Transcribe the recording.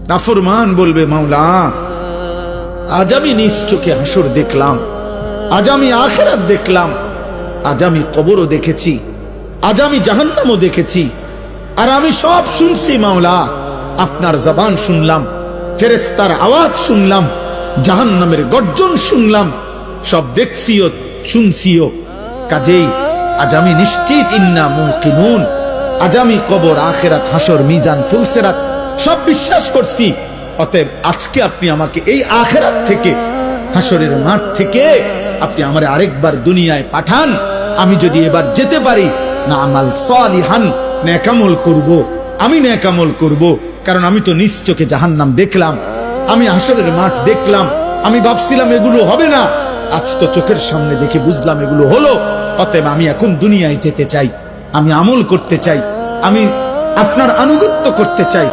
নাফরমান বলবে, মাওলা আজ আমি নিজ চোখে হাসর দেখলাম, আজ আমি আখিরাত দেখলাম, আজ আমি কবরও দেখেছি, আজ আমি জাহান্নামও দেখেছি, আর আমি সব শুনছি মাওলা। আপনার জবান শুনলাম, ফেরেশতার আওয়াজ শুনলাম, জাহান্নামের গর্জন শুনলাম, সব দেখছিও শুনছিও। কাজেই আজ আমি নিশ্চিত, ইন্না মুকিনুন, আজ আমি কবর, আখিরাত, হাসর, মিজান, ফুলসিরাত সব বিশ্বাস করছি। অতএব আজকে আপনি আমাকে এই আখিরাত থেকে, হাসরের মাঠ থেকে আপনি আমারে আরেকবার দুনিয়ায় পাঠান। আমি যদি এবার যেতে পারি, না আমাল সালিহান, নেকামল করব, আমি নেকামল করব। কারণ আমি তো নিজ চোখে জাহান্নাম দেখলাম, আমি হাসরের মাঠ দেখলাম, আমি ভাবছিলাম এগুলো হবে না, আজ তো চোখের সামনে দেখে বুঝলাম এগুলো হলো। অতএব আমি এখন দুনিয়ায় যেতে চাই, আমি আমল করতে চাই, আমি আপনার আনুগত্য করতে চাই।